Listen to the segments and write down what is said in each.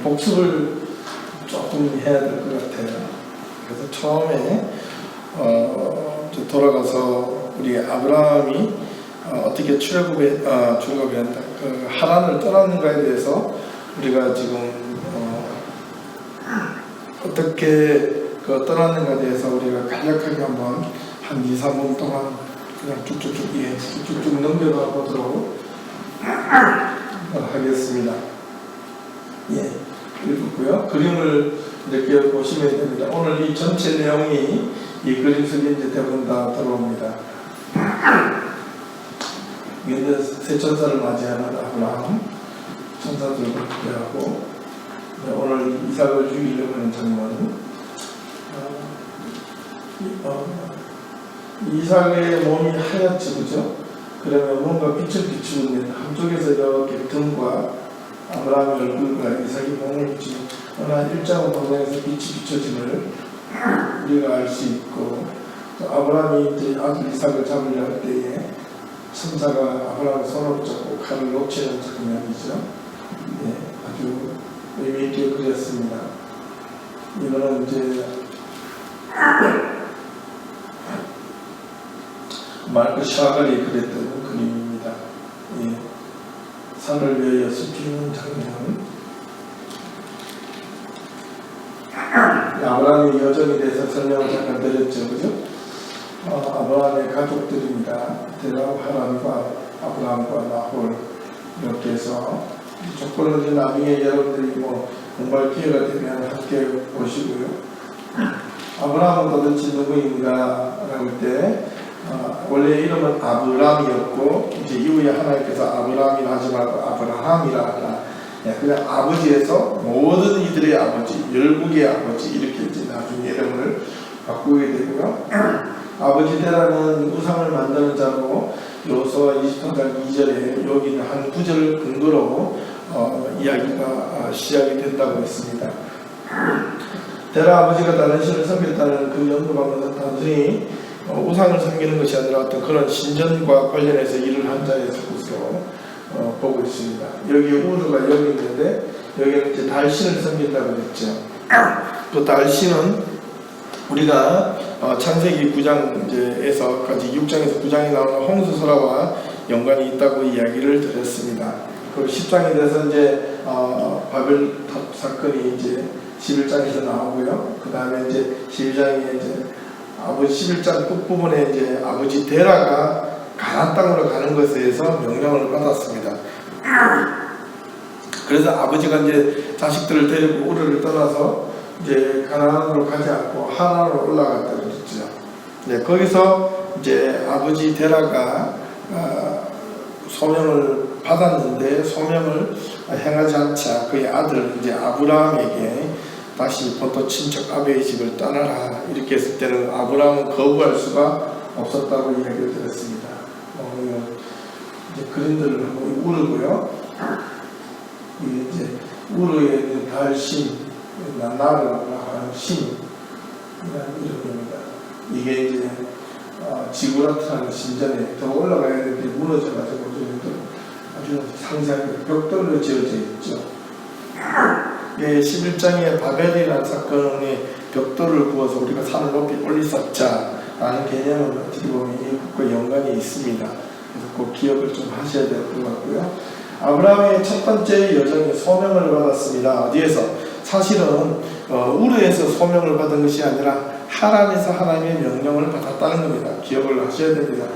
복습을 조금 해야 될 것 같아요. 그래서 처음에 돌아가서 우리 아브라함이 어떻게 출애굽했다, 그 하란을 떠났는가에 대해서 우리가 지금 어떻게 떠났는가에 대해서 우리가 간략하게 한번 한 2, 3분 동안 그냥 쭉쭉 넘겨가 보도록 하겠습니다. 예, 읽었고요. 그림을 이렇게 보시면 됩니다. 오늘 이 전체 내용이 이 그림 속에 이제 대부분 다 들어옵니다. 이제 새 천사를 맞이하는 아브라함, 천사들과 함께하고, 오늘 이삭을 죽이려고 하는 장면은 이삭의 몸이 하얗죠, 그죠? 그러면 뭔가 빛을 비추고 있는 한쪽에서 이렇게 등과 아브라함의 얼굴과 이삭의 몸을 비추는 어느 일정한 방향에서 빛이 비춰짐을 우리가 알 수 있고, 또 아브라함이 이제 아들 이삭을 잡으려 할 때에 천사가 아브라함의 손을 붙잡고 칼을 놓치는 장면이죠. 네, 아주 의미 있게 그렸습니다. 이거는 이제 마르크 샤갈이 그렸던 그림입니다. 예. 산을 위하여 숲피는 장면. 아브라함의 여정에 대해서 설명을 잠깐 드렸죠, 그죠? 아브라함의 가족들입니다. 데라, 하란과 아브라함과 나홀, 이렇게 해서 조건은 나중에 여러분들이 공부할 기회가 되면 함께 보시고요. 아브라함은 도대체 누구인가 라고 할 때 원래 이름은 아브람이었고, 이제 이후에 하나님께서 아브람이라 하지 말고 아브라함이라 하라. 그냥 아버지에서 모든 이들의 아버지, 열국의 아버지, 이렇게 이제 나중에 이름을 바꾸게 되고요. 아버지 되라는 우상을 만드는 자로 여호수아 23장 2절에 여기 한 구절을 근거로 이야기가 시작이 된다고 했습니다. 데라 아버지가 다른 신을 섬겼다는 그 연구방법은 단순히 우상을 섬기는 것이 아니라 어떤 그런 신전과 관련해서 일을 한 자의 것으로 보고 있습니다. 여기 우르가 여기 있는데 여기는 이제 달신을 섬긴다고 했죠. 그 달신은 우리가 창세기 9장에서까지 6장에서 9장에 나오는 홍수설화와 연관이 있다고 이야기를 드렸습니다. 그 10장에 대해서 이제 바벨탑 사건이 이제 11장에서 나오고요. 그 다음에 이제 12장에 이제 아버지 11장 끝부분에 이제 아버지 데라가 가나안 땅으로 가는 것에 대해서 명령을 받았습니다. 그래서 아버지가 이제 자식들을 데리고 우르를 떠나서 이제 가나안으로 가지 않고 하란으로 올라갔다고 그랬죠. 네, 거기서 이제 아버지 데라가 소명을 받았는데 소명을 행하지 않자 그의 아들 이제 아브라함에게 다시 본토 친척 아베의 집을 떠나라 이렇게 했을 때는 아브라함은 거부할 수가 없었다고 이야기를 드렸습니다. 이제 그림들을 한번 우르고요. 이게 이제 우르에 있는 달신, 나를 하는 신이라는 이름입니다. 이게 이제 지구라트라는 신전에 더 올라가야 되는데 무너져가지고 아주 상세하게 벽돌로 지어져 있죠. 11장의 바벨이라는 사건의 벽돌을 구워서 우리가 산을 높이 올리었자라는 개념은 어떻게 보면 이것과 연관이 있습니다. 그래서 꼭 기억을 좀 하셔야 될 것 같고요. 아브라함의 첫 번째 여정에 소명을 받았습니다. 어디에서? 사실은 우르에서 소명을 받은 것이 아니라 하란에서 하나님의 명령을 받았다는 겁니다. 기억을 하셔야 됩니다.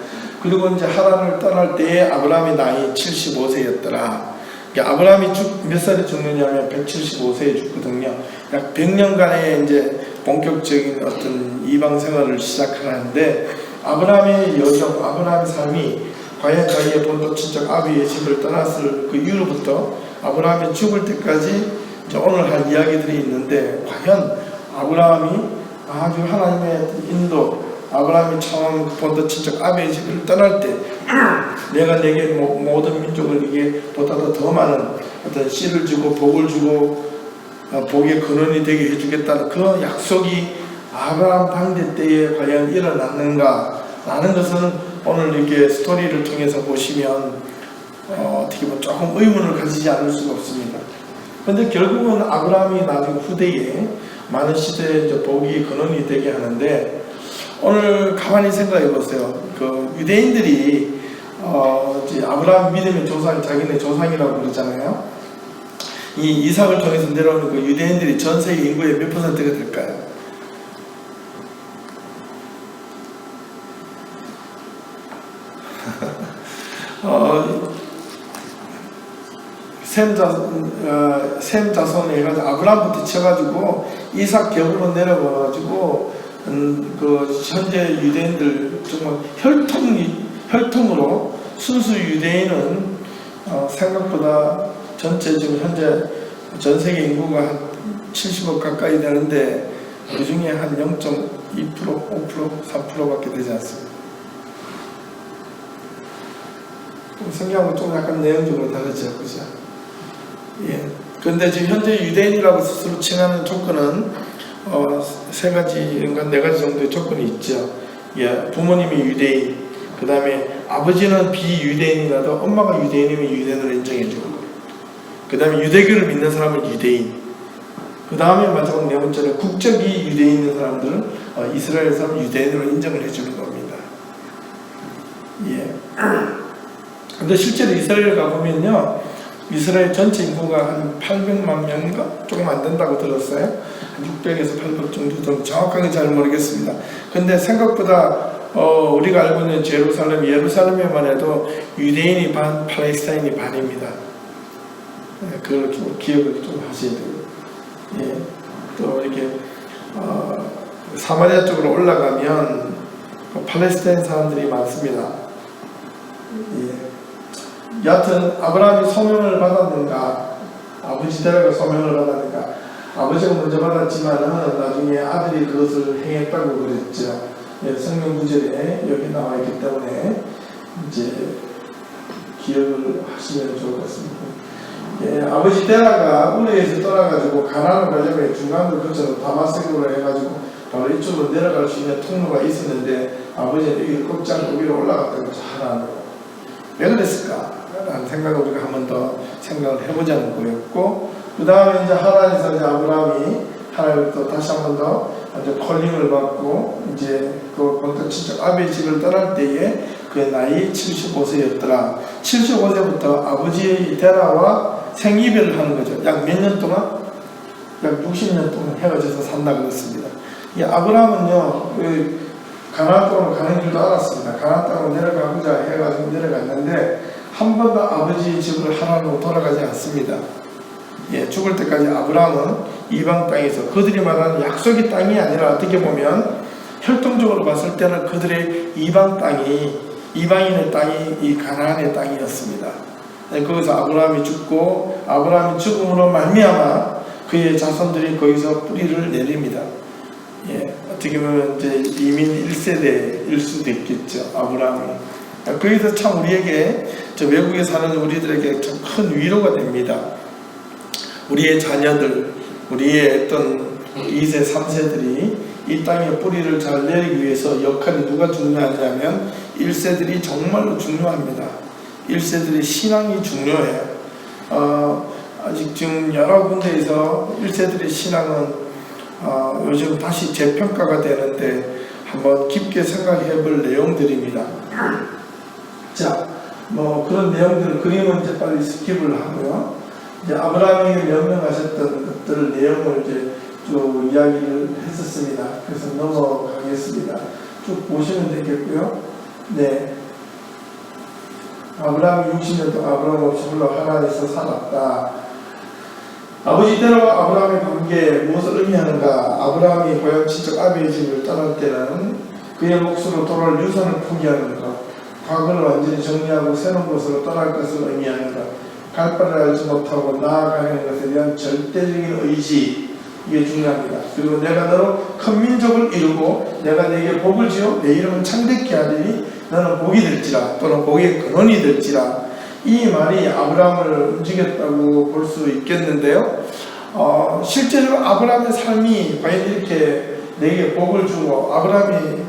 그리고 이제 하란을 떠날 때에 아브라함의 나이 75세였더라. 아브라함이 몇 살에 죽느냐면 175세에 죽거든요. 약 100년간의 이제 본격적인 어떤 이방 생활을 시작하는데 아브라함의 여정, 아브라함의 삶이 과연 자기의 본토 친척 아비의 집을 떠났을 그 이후로부터 아브라함이 죽을 때까지 이제 오늘 할 이야기들이 있는데 과연 아브라함이 아주 하나님의 인도, 아브라함이 처음 본토 친척 아비의 집을 떠날 때 내가 내게 모든 민족을 보다 더 많은 어떤 씨를 주고 복을 주고 복의 근원이 되게 해주겠다는 그 약속이 아브라함 당대 때에 과연 일어났는가 라는 것은 오늘 이렇게 스토리를 통해서 보시면 어떻게 보면 조금 의문을 가지지 않을 수가 없습니다. 근데 결국은 아브라함이 나중에 후대에 많은 시대에 이제 복이 근원이 되게 하는데, 오늘 가만히 생각해 보세요. 그 유대인들이 이제 아브라함 믿음의 조상, 자기네 조상이라고 그러잖아요. 이 이삭을 통해서 내려오는 그 유대인들이 전 세계 인구의 몇 퍼센트가 될까요? 셈 자손에 해가지고 아브라함부터 쳐가지고 이삭 격으로 내려와가지고 그 현재 유대인들 정말 혈통으로 순수 유대인은 생각보다 전체 지금 현재 전 세계 인구가 한 70억 가까이 되는데 그 중에 한 0.2%, 5%, 3%밖에 되지 않습니다. 성경하고 좀 약간 내용적으로 다르죠, 그죠? 예. 그런데 지금 현재 유대인이라고 스스로 칭하는 조건은 세 가지인가 네 가지 정도의 조건이 있죠. 예. 부모님이 유대인, 그 다음에 아버지는 비유대인이라도 엄마가 유대인이면 유대인으로 인정해주고, 그 다음에 유대교를 믿는 사람은 유대인, 그 다음에 마지막 네 번째는 국적이 유대인인 사람들은 이스라엘 사람 유대인으로 인정을 해주는 겁니다. 예. 근데 실제로 이스라엘 가보면요, 이스라엘 전체 인구가 한 800만 명인가? 조금 안 된다고 들었어요. 한 600에서 800 정도, 정확하게 잘 모르겠습니다. 근데 생각보다 우리가 알고 있는 예루살렘에만 해도 유대인이 반, 팔레스타인이 반입니다. 네, 그걸 좀 기억을 좀 하셔야 돼요. 예. 또 이렇게 사마리아 쪽으로 올라가면 팔레스타인 사람들이 많습니다. 예. 여하튼 아브라함이 소명을 받았는가, 아버지 데려가 소명을 받았는가, 아버지가 먼저 받았지만은 나중에 아들이 그것을 행했다고 그랬죠. 예, 성경 구절에 여기 나와 있기 때문에 이제 기억을 하시면 좋을 것 같습니다. 예, 아버지 데라가 우르에서 떠나가지고 가나안을 가려면 중간을 거쳐서 다마섹으로 해가지고 바로 이쪽으로 내려갈 수 있는 통로가 있었는데 아버지는 여기를 꺾지 않고 위로 올라갔다고 하나님으로. 왜 그랬을까? 라는 생각을 우리가 한 번 더 생각을 해보자는 거였고, 그 다음에 이제 하란에서 이제 아브라함이 하나님부터 다시 한 번 더 이제 콜링을 받고 이제 그 본토 친척 아비의 집을 떠날 때에 그의 나이 75세였더라. 75세부터 아버지의 데라와 생이별을 하는 거죠. 약 몇 년 동안? 약 60년 동안 헤어져서 산다 그랬습니다. 이 아브라함은요, 그 가나안 땅으로 가는 줄도 알았습니다. 가나안 땅으로 내려가고자 해가지고 내려갔는데 한 번도 아버지의 집을 하나로 돌아가지 않습니다. 예, 죽을 때까지 아브라함은 이방 땅에서, 그들이 말하는 약속의 땅이 아니라 어떻게 보면 혈통적으로 봤을 때는 그들의 이방 땅이, 이방인의 땅이 이 가나안의 땅이었습니다. 예, 거기서 아브라함이 죽고 아브라함이 죽음으로 말미암아 그의 자손들이 거기서 뿌리를 내립니다. 예, 어떻게 보면 이제 이민 1세대일 수도 있겠죠, 아브라함이. 거기서 참 우리에게, 저 외국에 사는 우리들에게 좀 큰 위로가 됩니다. 우리의 자녀들, 우리의 어떤 2세, 3세들이 이 땅에 뿌리를 잘 내리기 위해서 역할이 누가 중요하냐면 1세들이 정말로 중요합니다. 1세들의 신앙이 중요해요. 아직 지금 여러 군데에서 1세들의 신앙은 요즘 다시 재평가가 되는데 한번 깊게 생각해 볼 내용들입니다. 자, 뭐 그런 내용들, 그림은 이제 빨리 스킵을 하고요. 이제 아브라함이 명령하셨던 것들 내용을 이제 쭉 이야기를 했었습니다. 그래서 넘어가겠습니다. 쭉 보시면 되겠고요. 네. 아브라함이 60년 동안 아브라함 없이 홀로 하란에서 살았다. 아버지 때와 아브라함의 관계에 무엇을 의미하는가? 아브라함이 고향 친척 아비의 집을 떠날 때는 그의 몫으로 돌아올 유산을 포기하는 것, 과거를 완전히 정리하고 새로운 곳으로 떠날 것을 의미하는 것, 갈 바를 알지 못하고 나아가는 것에 대한 절대적인 의지, 이게 중요합니다. 그리고 내가 너로 큰 민족을 이루고 내가 내게 복을 지어 내 이름을 창대케 하리니 너는 복이 될지라, 또는 복의 근원이 될지라. 이 말이 아브라함을 움직였다고 볼 수 있겠는데요. 실제로 아브라함의 삶이 과연 이렇게 내게 복을 주고 아브라함이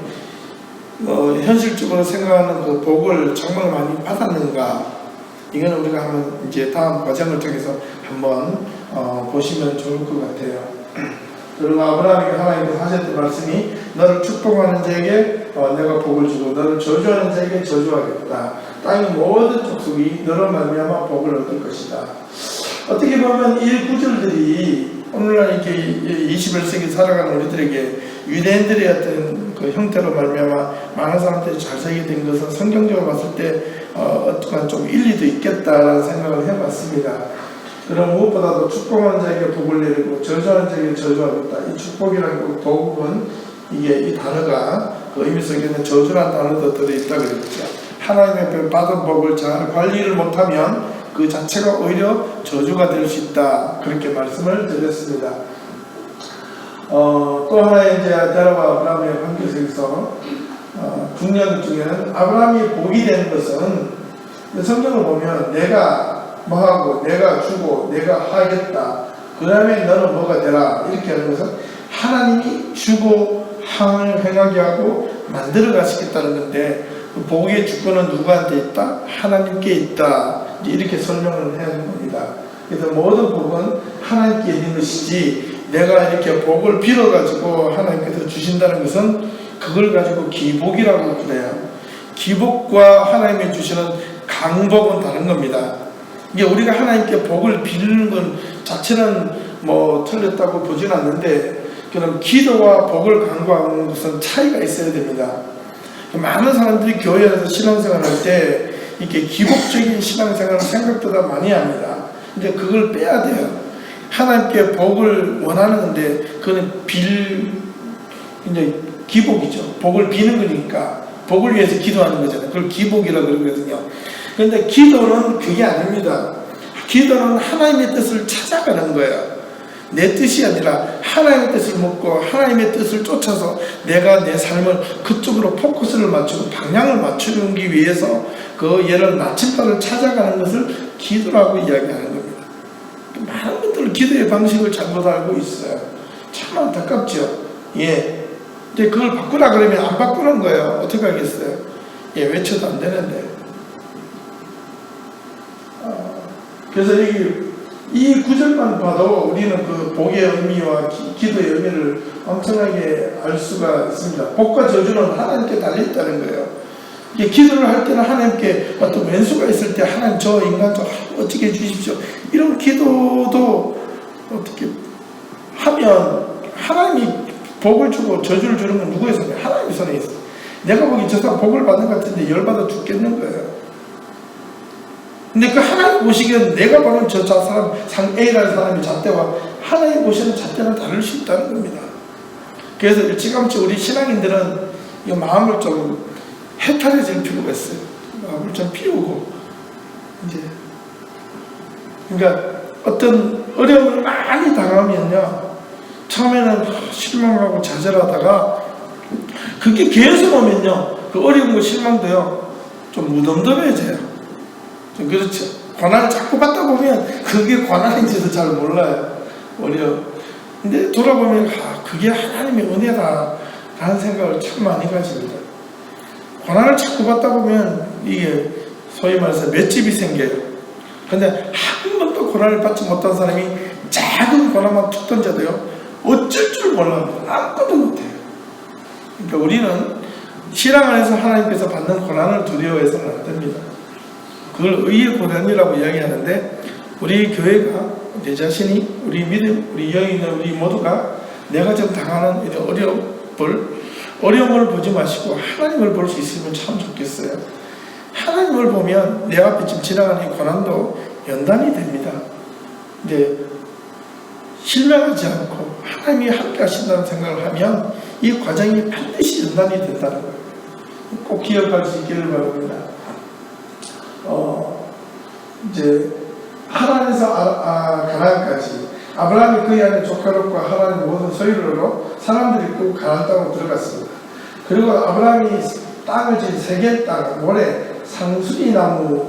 현실적으로 생각하는 그 복을 정말 많이 받았는가? 이거는 우리가 한번 이제 다음 과정을 통해서 한번 보시면 좋을 것 같아요. 그리고 아브라함에게 하나님께서 하셨던 말씀이 너를 축복하는 자에게 내가 복을 주고 너를 저주하는 자에게 저주하겠다. 땅의 모든 족속이 너로 말미암아 복을 얻을 것이다. 어떻게 보면 이 구절들이 오늘날 이렇게 21세기 살아가는 우리들에게 유대인들의 어떤 그 형태로 말미암아 많은 사람들이 잘 살게 된 것은 성경적으로 봤을 때 어떡한 좀 일리도 있겠다라는 생각을 해봤습니다. 그럼 무엇보다도 축복하는 자에게 복을 내리고 저주하는 자에게 저주하겠다. 이 축복이라는 복은 이게 이 단어가 그 의미 속에는 저주라는 단어도 들어있다 그랬죠. 하나님의 받은 복을 잘 관리를 못하면 그 자체가 오히려 저주가 될 수 있다. 그렇게 말씀을 드렸습니다. 또 하나의 이제 데라와 아브라함의 관계 속에서 중요한 중에는 아브라함이 복이 되는 것은 성경을 보면 내가 뭐하고 내가 주고 내가 하겠다. 그 다음에 너는 뭐가 되라. 이렇게 하는 것은 하나님이 주고 항을 행하게 하고 만들어 가시겠다는 건데 그 복의 주권은 누구한테 있다? 하나님께 있다. 이렇게 설명을 해야 하는 겁니다. 그래서 모든 복은 하나님께 있는 것이지 내가 이렇게 복을 빌어가지고 하나님께서 주신다는 것은 그걸 가지고 기복이라고 그래요. 기복과 하나님이 주시는 강복은 다른 겁니다. 이게 우리가 하나님께 복을 빌는 건 자체는 뭐 틀렸다고 보진 않는데 그럼 기도와 복을 강구하는 것은 차이가 있어야 됩니다. 많은 사람들이 교회에서 신앙생활 할 때 이렇게 기복적인 신앙생활을 생각보다 많이 합니다. 이제 그걸 빼야 돼요. 하나님께 복을 원하는 건데 그거는 이제 기복이죠. 복을 비는 거니까 복을 위해서 기도하는 거잖아요. 그걸 기복이라고 그러거든요. 그런데 기도는 그게 아닙니다. 기도는 하나님의 뜻을 찾아가는 거예요. 내 뜻이 아니라 하나님의 뜻을 묻고 하나님의 뜻을 쫓아서 내가 내 삶을 그쪽으로 포커스를 맞추고 방향을 맞추기 위해서 그 예를 나침반을 찾아가는 것을 기도라고 이야기하는 겁니다. 많은 분들은 기도의 방식을 잘못 알고 있어요. 참 안타깝죠. 예. 이제 그걸 바꾸라 그러면 안 바꾸는 거예요. 어떻게 하겠어요? 예, 외쳐도 안 되는데. 그래서 이 구절만 봐도 우리는 그 복의 의미와 기도의 의미를 엄청나게 알 수가 있습니다. 복과 저주는 하나님께 달려있다는 거예요. 기도를 할 때는 하나님께 어떤 왼수가 있을 때 하나님 저 인간 좀 어떻게 해주십시오. 이런 기도도 어떻게 하면 하나님이 복을 주고 저주를 주는 건 누구의 손에? 하나님의 손에 있어요. 내가 보기 저 사람 복을 받는 것 같은데 열받아 죽겠는 거예요. 근데 그 하나님 보시기에는 내가 보는 저 사람 상 A라는 사람의 잣대와 하나님 보시는 잣대는 다를 수 있다는 겁니다. 그래서 일찌감치 우리 신앙인들은 이 마음을 좀 해탈해질 필요가 있어요. 마음을 좀 피우고 이제 그러니까 어떤 어려움을 많이 당하면요 처음에는 실망하고 좌절하다가 그게 계속 오면요 그 어려움과 실망도요 좀 무덤덤해져요. 그렇죠. 고난을 자꾸 받다 보면 그게 고난인지도 잘 몰라요. 근데 돌아보면 그게 하나님의 은혜다 라는 생각을 참 많이 가집니다. 고난을 자꾸 받다 보면 이게 소위 말해서 맷집이 생겨요. 근데 한 번도 고난을 받지 못한 사람이 작은 고난만 툭 던져도요 어쩔 줄 몰라요. 아무것도 못해요. 그러니까 우리는 신앙 안에서 하나님께서 받는 고난을 두려워해서는 안 됩니다. 그걸 의의 고난이라고 이야기하는데 우리 교회가 내 자신이 우리 믿음, 우리 여인들 우리 모두가 내가 지금 당하는 이런 어려움을 보지 마시고 하나님을 볼 수 있으면 참 좋겠어요. 하나님을 보면 내 앞에 지금 지나가는 이 고난도 연단이 됩니다. 근데 실망하지 않고 하나님이 함께 하신다는 생각을 하면 이 과정이 반드시 연단이 된다는 거예요. 꼭 기억할 수 있기를 바랍니다. 이제 하란에서 가나안까지 아브라함이 그의 아내 조카롯과 하란의 모든 소유로 사람들이 끌고 가나안 땅으로 들어갔습니다. 그리고 아브라함이 땅을 진 세겜 땅 모래 상수리 나무에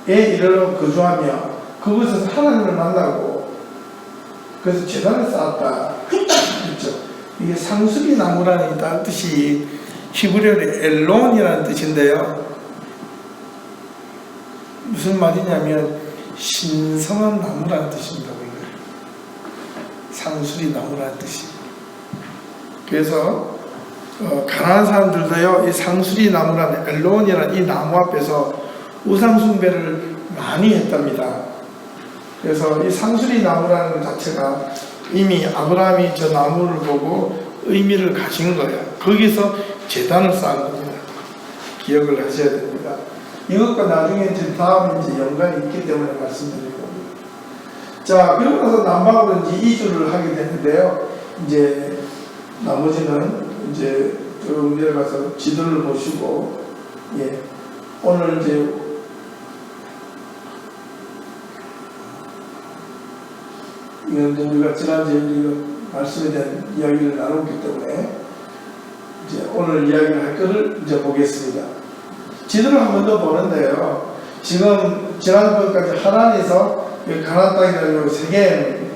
이르러 거주하며 그곳에서 하나님을 만나고 그래서 제단을 쌓았다. 그렇죠? 이게 상수리 나무라는 뜻이 히브리어의 엘론이라는 뜻인데요. 무슨 말이냐면 신성한 나무라는 뜻입니다. 상수리 나무라는 뜻이. 그래서 가난한 사람들도요, 이 상수리 나무라는 엘론이라는 이 나무 앞에서 우상 숭배를 많이 했답니다. 그래서 이 상수리 나무라는 것 자체가 이미 아브라함이 저 나무를 보고 의미를 가진 거예요. 거기서 제단을 쌓은 겁니다. 기억을 하셔야 됩니다. 이것과 나중에 이제 다음 이제 연관이 있기 때문에 말씀드리는 겁니다. 자, 그러고 나서 남방으로 이제 이주를 하게 되는데요. 이제 나머지는 이제 쭉 내려가서 지도를 보시고, 예, 오늘 이제 이건 우리가 지난주에 우리가 말씀에 대한 이야기를 나눴기 때문에 이제 오늘 이야기를 할 것을 이제 보겠습니다. 지도를 한 번 더 보는데요. 지금 지난번까지 하란에서 가나안 땅이라는 세겜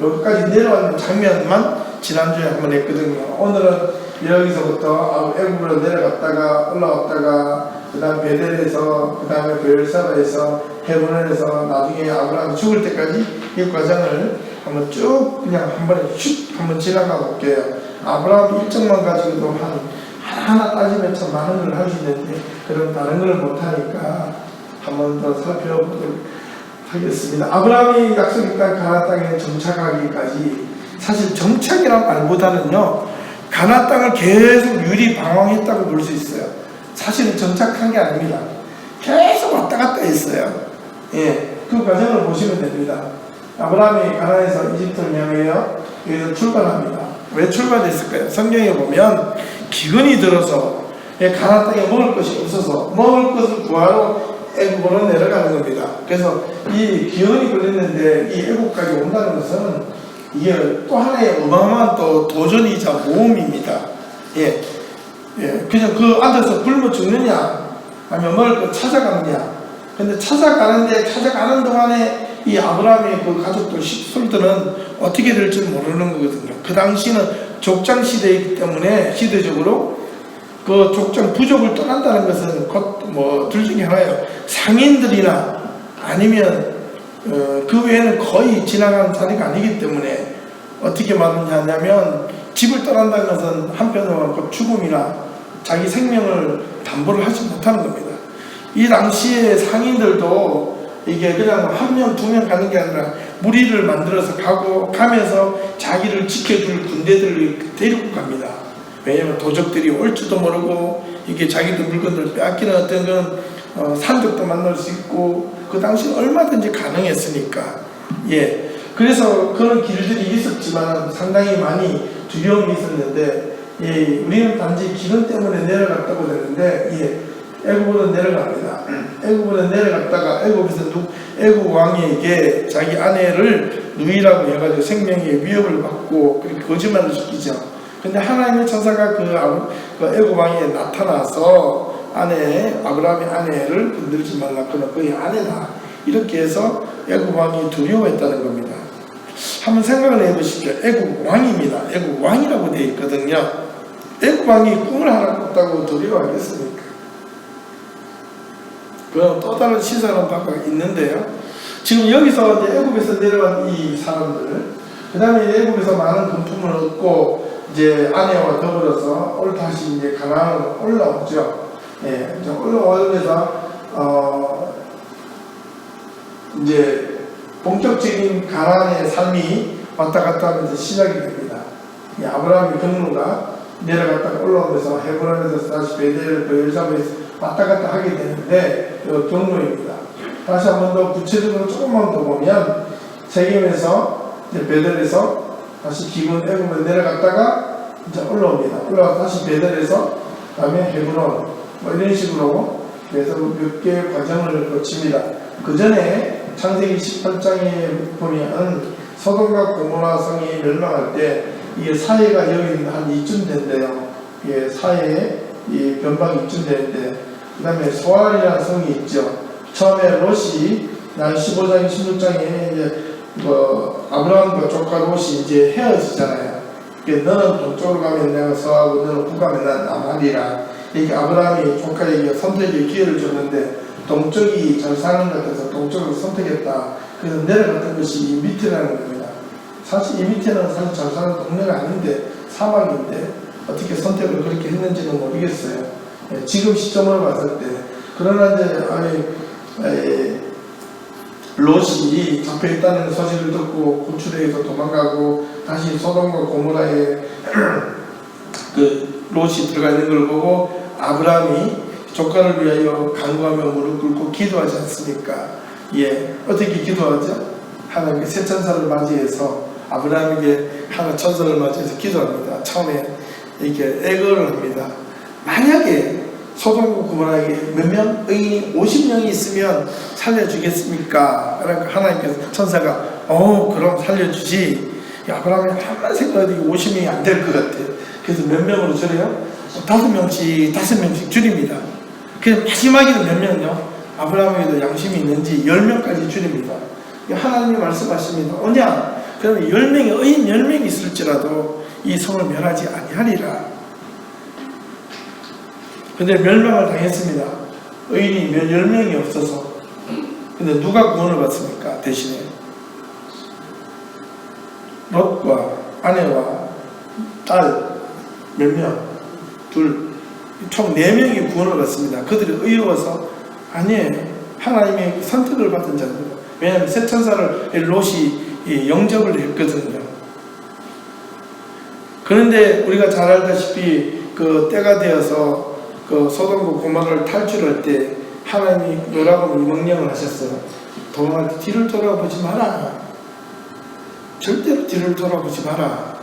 여기까지 내려왔는 장면만 지난주에 한 번 했거든요. 오늘은 여기서부터 애굽으로 내려갔다가 올라왔다가 그 다음 베델에서 그 다음에 베엘사바에서 헤브론에서 나중에 아브라함이 죽을 때까지 이 과정을 한번 쭉 그냥 한 번에 슉 한번 지나가 볼게요. 아브라함 일정만 가지고도 하나하나 따지면 참 많은 걸 할 수 있는데 그런 다른 걸 못하니까 한 번 더 살펴보도록 하겠습니다. 아브라함이 약속의 땅 가나안 땅에 정착하기까지 사실 정착이란 말보다는요, 가나안 땅을 계속 유리방황했다고 볼 수 있어요. 사실은 정착한 게 아닙니다. 계속 왔다 갔다 했어요. 예, 그 과정을 보시면 됩니다. 아브라함이 가나안에서 이집트를 향해요, 여기서 출발합니다. 왜 출발했을까요? 성경에 보면 기근이 들어서 가나안 땅에 먹을 것이 없어서 먹을 것을 구하러 애굽으로 내려가는 겁니다. 그래서 이 기근이 걸렸는데 이 애굽까지 온다는 것은 이게 또 하나의 어마어마한 또 도전이자 모험입니다. 예, 예, 그냥 그 앉아서 굶어 죽느냐, 아니면 먹을 거 찾아가느냐. 근데 찾아가는 동안에 이 아브라함의 그 가족들, 식솔들은 어떻게 될지 모르는 거거든요. 그 당시는 족장 시대이기 때문에 시대적으로 그 족장 부족을 떠난다는 것은 곧 뭐 둘 중에 하나예요. 상인들이나 아니면 그 외에는 거의 지나가는 자리가 아니기 때문에 어떻게 말하냐면 집을 떠난다는 것은 한편으로는 곧 죽음이나 자기 생명을 담보를 하지 못하는 겁니다. 이 당시에 상인들도 이게 그냥 한 명, 두 명 가는 게 아니라 무리를 만들어서 가면서 자기를 지켜줄 군대들을 데리고 갑니다. 왜냐하면 도적들이 올지도 모르고 이게 자기들 물건들을 빼앗기는 어떤 그런 산적도 만날 수 있고 그 당시는 얼마든지 가능했으니까. 예, 그래서 그런 길들이 있었지만 상당히 많이 두려움이 있었는데, 예, 우리는 단지 기근 때문에 내려갔다고 되는데, 예, 애굽으로 내려갑니다. 애굽으로 내려갔다가 애굽 왕에게 자기 아내를 누이라고 해가지고 생명의 위협을 받고 그렇게 거짓말을 시키죠. 근데 하나님의 천사가 그 애굽 왕에 나타나서 아브라함의 아내를 건들지 말라, 그는 그의 아내다, 이렇게 해서 애굽 왕이 두려워했다는 겁니다. 한번 생각을 해보십시오. 애굽 왕입니다. 애굽 왕이라고 되어 있거든요. 애굽 왕이 꿈을 하나 꿨다고 두려워하겠습니까? 그건 또 다른 시사하는 바가 있는데요. 지금 여기서 이제 애굽에서 내려간 이 사람들, 그 다음에 애굽에서 많은 금품을 얻고 이제 아내와 더불어서 다시 이제 가나안으로 올라오죠. 예, 이제 올라오면서 이제 본격적인 가나안의 삶이 왔다 갔다 하면서 시작이 됩니다. 아브라함의 경로가 내려갔다가 올라오면서 헤브론에서 다시 베델, 베엘사바에서 왔다 갔다 하게 되는데 그 경로입니다. 다시 한 번 더 구체적으로 조금만 더 보면 세겜에서 이제 베델에서 다시 기본 애굽으로 내려갔다가 이제 올라옵니다. 올라와서 다시 베델에서 그다음에 헤브론 뭐 이런 식으로 그래서 몇 개의 과정을 거칩니다. 그 전에 창세기 18장에 보면 소돔과 고모라 성이 멸망할 때 이게 사해가 여기는 한 이쯤 된대요. 이게 사해에 이 변방이 이쯤 되는데, 그 다음에 소알이라는 성이 있죠. 처음에 롯이 난 15장, 16장에 이제 아브라함과 조카 롯이 이제 헤어지잖아요. 너는 동쪽으로 가면 내가 서하고 너는 북가면 난 남하리라. 이렇게 아브라함이 조카에게 선택의 기회를 줬는데 동쪽이 잘 사는 것 같아서 동쪽을 선택했다. 그래서 내려갔던 것이 이 밑이라는 겁니다. 사실 이 밑에는 사실 잘 사는 동네가 아닌데 사막인데 어떻게 선택을 그렇게 했는지는 모르겠어요. 지금 시점으로 봤을 때. 그러나 이제 롯이 잡혀있다는 소식을 듣고 구출해서 도망가고 다시 소돔과 고모라에 그 롯이 들어가 있는 걸 보고 아브라함이 조카를 위하여 간구하며 무릎 꿇고 기도하지 않습니까? 예, 어떻게 기도하죠? 하나님께 새 천사를 맞이해서 아브라함에게 하나 천사를 맞이해서 기도합니다. 처음에 이렇게 애거를 합니다. 만약에 소돔과 고모라에 몇 명? 의인이 50명이 있으면 살려주겠습니까? 그러니까 하나님께서 천사가 그럼 살려주지. 아브라함이 한번 생각해도 50명이 안 될 것 같아. 그래서 몇 명으로 줄여요? 5명씩 줄입니다. 그래서 마지막에는 몇 명요? 아브라함에게도 양심이 있는지 10명까지 줄입니다. 하나님이 말씀하십니다. 그러면 10명이 의인 10명이 있을지라도 이 성을 멸하지 아니하리라. 근데 멸망을 당했습니다. 의인이 10명이 없어서. 근데 누가 구원을 받습니까? 대신에 롯과 아내와 딸 몇 명? 둘, 총 4명이 구원을 받습니다. 그들이 의로워서 아니에요. 하나님의 선택을 받은 자입니다. 왜냐하면 새 천사를 롯이 영접을 했거든요. 그런데 우리가 잘 알다시피 그 때가 되어서 그 소돔과 고모라를 탈출할 때 하나님이 뭐라고 명령을 하셨어요. 도망할 때 뒤를 돌아보지 마라. 절대로 뒤를 돌아보지 마라.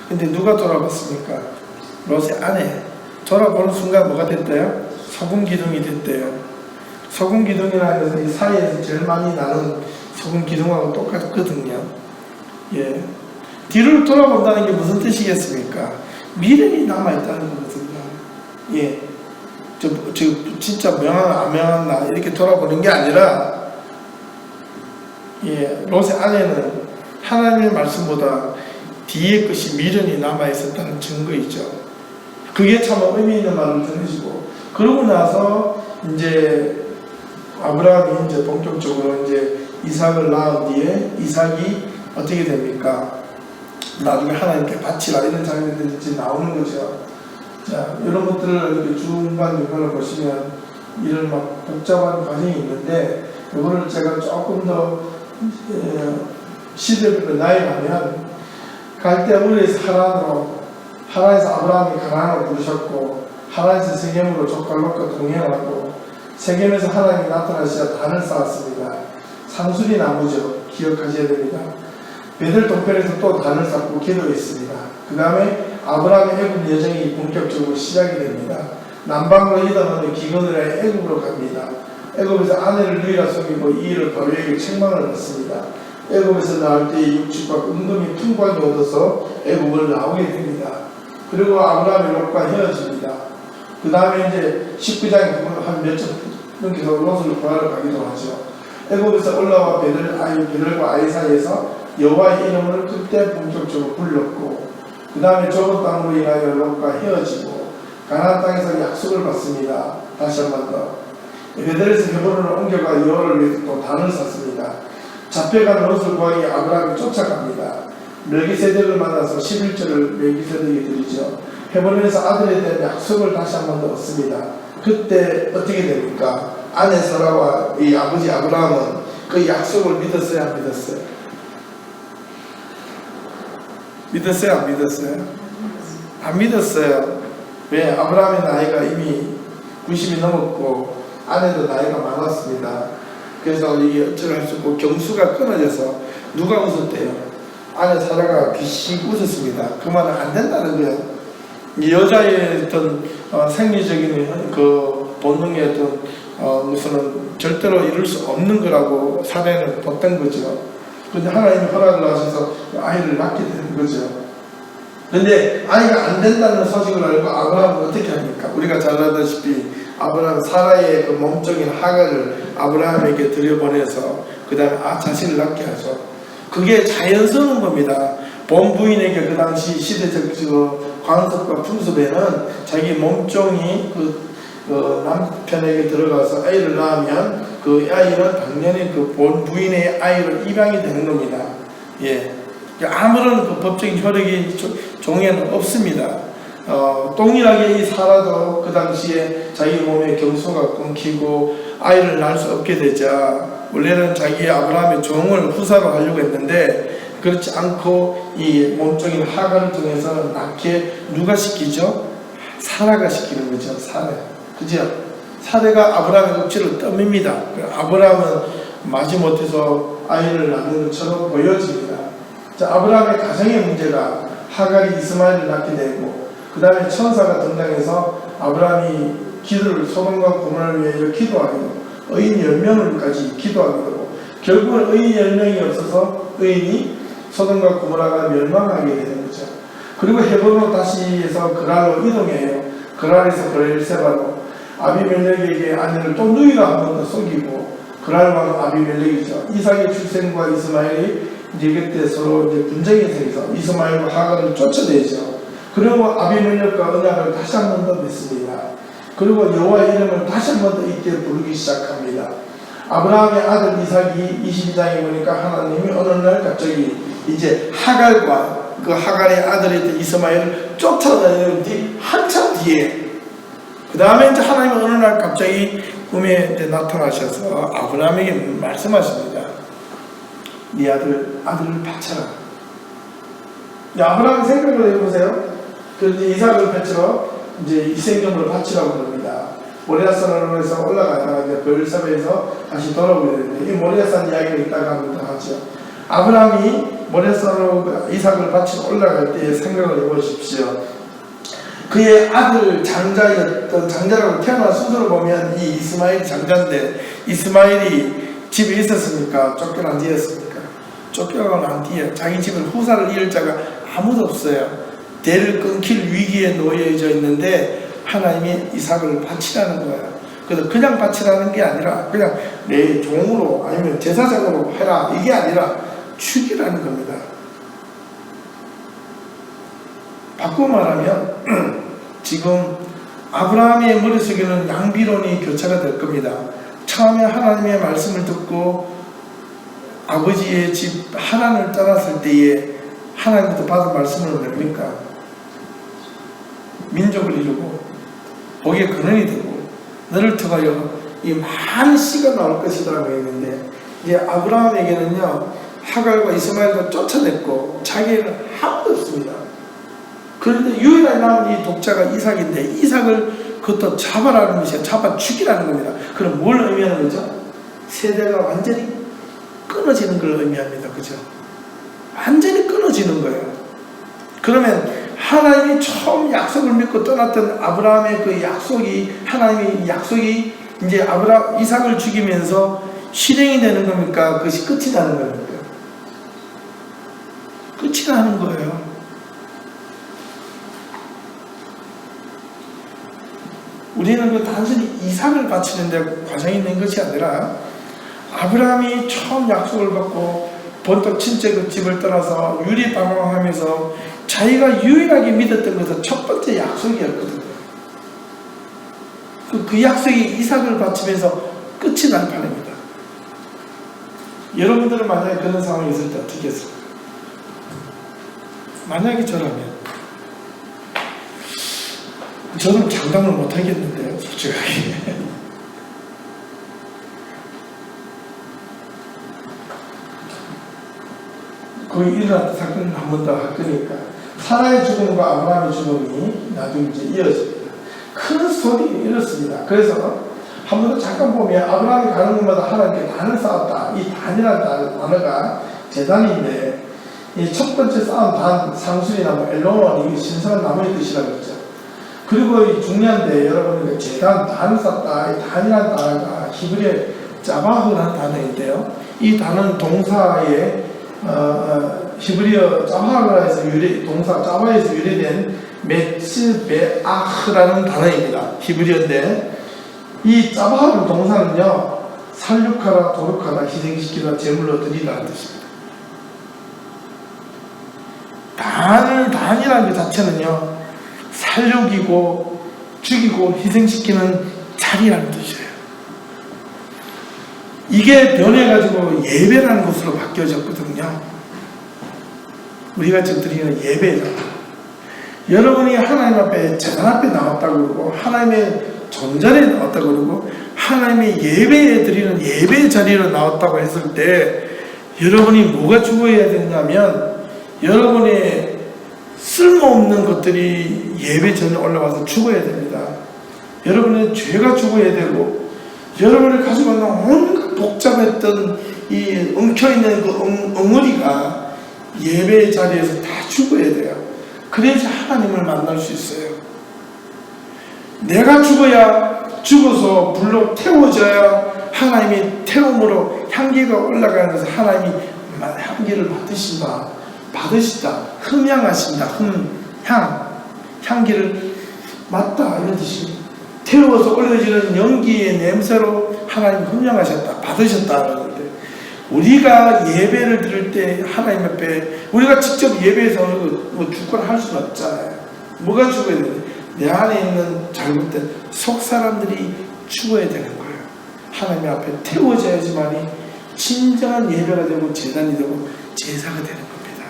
근데 누가 돌아봤습니까? 롯의 아내. 돌아보는 순간 뭐가 됐대요? 소금 기둥이 됐대요. 소금 기둥이라는 것은 이 사이에서 제일 많이 나는 소금 기둥하고 똑같거든요. 예. 뒤를 돌아본다는 게 무슨 뜻이겠습니까? 미련이 남아있다는 거거든요. 예. 진짜 명한 안 명한 나 이렇게 돌아보는 게 아니라, 예, 롯의 아내는 하나님의 말씀보다 뒤에 것이 미련이 남아있었다는 증거이죠. 그게 참 의미 있는 말을 전해주고, 그러고 나서 이제 아브라함이 이제 본격적으로 이제 이삭을 낳은 뒤에 이삭이 어떻게 됩니까? 나중에 하나님께 바치라 이런 장면들이 이제 나오는 거죠. 자, 이런 것들을 이렇게 중간중간을 보시면 이런 막 복잡한 과정이 있는데, 이거를 제가 조금 더 시대별로 나열하면, 갈대 우르에서 하란에서 아브라함이 가나안을 부르셨고, 하란에서 세겜으로 조카 롯과 동행하고, 세겜에서 하나님이 나타나시자 단을 쌓았습니다. 상수리 나무죠. 기억하셔야 됩니다. 베들 동편에서 또 단을 쌓고 기도했습니다. 그 다음에 아브라함의 애굽 여정이 본격적으로 시작이 됩니다. 남방으로 이동하는 기근을 해 애굽으로 갑니다. 애굽에서 아내를 누이라 속이고 이 일을 바로에게 책망을 받습니다. 애굽에서 나올 때의 육축과 은금이 풍부하게 얻어서 애굽을 나오게 됩니다. 그리고 아브라함이 롯과 헤어집니다. 그 다음에 이제 19장에 보면 한 몇 점 넘겨서 롯을 구하러 가기도 하죠. 애굽에서 올라와 베들과 아이 사이에서 여호와의 이름을 그때 본격적으로 불렀고, 그 다음에 좁은 땅으로 인하여 롯과 헤어지고 가나안 땅에서 약속을 받습니다. 다시 한 번 더 베들에서 헤브론을 옮겨가 여호와를 위해서 또 단을 쌓습니다. 잡혀간 롯을 구하기 아브라함이 쫓아갑니다. 멜기세덱을 만나서 11절을 멜기세덱이 드리죠. 헤브론에서 아들에 대한 약속을 다시 한 번 더 얻습니다. 그때 어떻게 됩니까? 아내 사라와 이 아버지 아브라함은 그 약속을 믿었어요, 안 믿었어요? 믿었어요, 안 믿었어요? 안 믿었어요. 왜? 아브라함의 나이가 이미 90이 넘었고 아내도 나이가 많았습니다. 그래서 이게 어쩔 수 없고 경수가 끊어져서 누가 웃었대요? 아내 사라가 비씩 웃었습니다. 그 말은 안 된다는 거예요. 이 여자의 어떤 생리적인 그 본능의 어떤 무슨 절대로 이룰 수 없는 거라고 사례를 뒀던 거죠. 근데 하나님이 허락을 하셔서 아이를 낳게 되는 거죠. 근데 아이가 안 된다는 소식을 알고 아브라함은 어떻게 합니까? 우리가 잘 알다시피 아브라함 사라의 그 몸종인 하갈을 아브라함에게 들여보내서 그 다음에 자신을 낳게 하죠. 그게 자연스러운 겁니다. 본부인에게 그 당시 시대적 광석과 풍습에는 자기 몸종이 그 남편에게 들어가서 아이를 낳으면 그 아이는 당연히 그 본 부인의 아이로 입양이 되는 겁니다. 예. 아무런 그 법적인 효력이 종에는 없습니다. 동일하게 이 사라도 그 당시에 자기 몸에 경소가 끊기고 아이를 낳을 수 없게 되자 원래는 자기 아브라함의 종을 후사로 하려고 했는데 그렇지 않고 이 몸종인 하갈을 통해서 낳게 누가 시키죠? 사라가 시키는 거죠. 사라. 그죠? 사라가 아브라함의 억지를 떠밉니다. 아브라함은 마지못해서 아이를 낳는 것처럼 보여집니다. 자, 아브라함의 가정의 문제가 하갈이 이스마엘을 낳게 되고 그 다음에 천사가 등장해서 아브라함이 기도를 소돔과 고모라를 위해 기도하게 되고 의인 10명을까지 기도하게 되고 결국은 의인 10명이 없어서 의인이 소돔과 고모라가 멸망하게 되는 거죠. 그리고 헤브론으로 다시 해서 그랄로 이동해요. 그랄에서 브엘세바로 아비멜렉에게 아내를 또 누이가 한 번 더 속이고 그랄 왕은 아비멜렉이죠. 이삭의 출생과 이스마엘이 이제 그때 서로 이제 분쟁이 생겨서 이스마엘과 하갈을 쫓아내죠. 그리고 아비멜렉과 언약을 다시 한 번 더 맺습니다. 그리고 여호와의 이름을 다시 한 번 더 이때 부르기 시작합니다. 아브라함의 아들 이삭이 22장에 보니까 하나님이 어느 날 갑자기 이제 하갈과 그 하갈의 아들이 이스마엘을 쫓아다니는 뒤 한참 뒤에 그 다음에 이제 하나님은 어느 날 갑자기 꿈에 나타나셔서 아브라함에게 말씀하십니다. 네 아들을 바쳐라. 아브라함 생각을 해보세요. 그래서 이삭을 바쳐 이제 이생명을 바치라고 그럽니다. 모리아산으로 해서 올라가다가 이제 베르사베에서 다시 돌아오게 되는데 이 모리아산 이야기를 이따가 한번 더 하죠. 아브라함이 모리아산으로 이삭을 바치러 올라갈 때 생각을 해보십시오. 그의 아들 장자였던 장자라고 태어난 순서를 보면 이 이스마엘이 장자인데 이스마엘이 집에 있었습니까? 쫓겨난 뒤였습니까? 쫓겨난 뒤에 자기 집을 후사를 이을 자가 아무도 없어요. 대를 끊길 위기에 놓여져 있는데 하나님이 이삭을 바치라는 거예요. 그래서 그냥 바치라는 게 아니라 그냥 내 종으로 아니면 제사장으로 해라 이게 아니라 죽이라는 겁니다. 바꾸어 말하면 지금 아브라함의 머릿속에는 양비론이 교차가 될 겁니다. 처음에 하나님의 말씀을 듣고 아버지의 집 하란을 떠났을 때에 하나님부터 받은 말씀을 뭡니까? 민족을 이루고 복의 근원이 되고 너를 통하여 이 많은 씨가 나올 것이라고 했는데 이제 아브라함에게는요 하갈과 이스마엘도 쫓아냈고 자기에는 아무도 없습니다. 그런데 유일하게 남은 이 독자가 이삭인데 이삭을 그것도 잡아라는 것이야. 잡아 죽이라는 겁니다. 그럼 뭘 의미하는 거죠? 세대가 완전히 끊어지는 걸 의미합니다. 그죠? 완전히 끊어지는 거예요. 그러면 하나님이 처음 약속을 믿고 떠났던 아브라함의 그 약속이 하나님의 약속이 이제 이삭을 죽이면서 실행이 되는 겁니까? 그것이 끝이 나는 겁니까? 끝이 나는 거예요. 우리는 그 단순히 이삭을 바치는 데 과정이 있는 것이 아니라 아브라함이 처음 약속을 받고 본토 친척의 집을 떠나서 유리방황하면서 자기가 유일하게 믿었던 것은 첫 번째 약속이었거든요. 그 약속이 이삭을 바치면서 끝이 날 판입니다. 여러분들은 만약에 그런 상황이 있을 때 어떻게 했을까요? 만약에 저라면 저는 장담을 못하겠는데요, 솔직하게. 거기 일어났던 사건을 한 번 더 할 거니까 사라의 죽음과 아브라함의 죽음이 나중에 이제 이어집니다. 큰 스토리는 이렇습니다. 그래서 한 번 더 잠깐 보면 아브라함이 가는 곳마다 하나님께 단을 쌓았다. 이 단이라는 단어가 제단인데 이 첫 번째 쌓은 단, 상수리나무, 엘로몬, 이 신선한 나무의 뜻이라고 했죠. 그리고 이 중요한데 여러분 제단, 단을 쌓다. 이 단이라는 단어가 히브리어 짜바흐라는 단어인데요. 이 단어는 동사의 히브리어 짜바흐라에서 동사 짜바에서 유래된 메츠베아흐라는 단어입니다. 히브리어인데 이 짜바흐라는 동사는요 살육하라, 도륙하라, 희생시키라, 제물로 드리라는 뜻입니다. 단이라는 것 자체는요 살육이고 죽이고 희생시키는 자리라는 뜻이에요. 이게 변해가지고 예배라는 것으로 바뀌어졌거든요. 우리가 지금 드리는 예배잖아요. 여러분이 하나님 앞에 제단 앞에 나왔다고 그러고 하나님의 전전에 나왔다고 그러고 하나님의 예배에 드리는 예배 자리로 나왔다고 했을 때 여러분이 뭐가 죽어야 되냐면 여러분의 쓸모없는 것들이 예배 전에 올라와서 죽어야 됩니다. 여러분의 죄가 죽어야 되고 여러분을 가지고 있는 온갖 복잡했던 이 엉켜있는 그 엉어리가 예배 자리에서 다 죽어야 돼요. 그래야지 하나님을 만날 수 있어요. 내가 죽어서 불로 태워져야 하나님이 태움으로 향기가 올라가면서 하나님이 향기를 받으시다 흠향하신다. 향기를 맡다 이런 뜻입니다. 태워서 올려지는 연기의 냄새로 하나님 흠향하셨다 받으셨다 그러는데 우리가 예배를 드릴 때 하나님 앞에 우리가 직접 예배에서 뭐 죽거나 할 수는 없잖아요. 뭐가 죽어야 되는데 내 안에 있는 잘못된 속 사람들이 죽어야 되는 거예요. 하나님 앞에 태워져야지만이 진정한 예배가 되고 제단이 되고 제사가 되는 겁니다.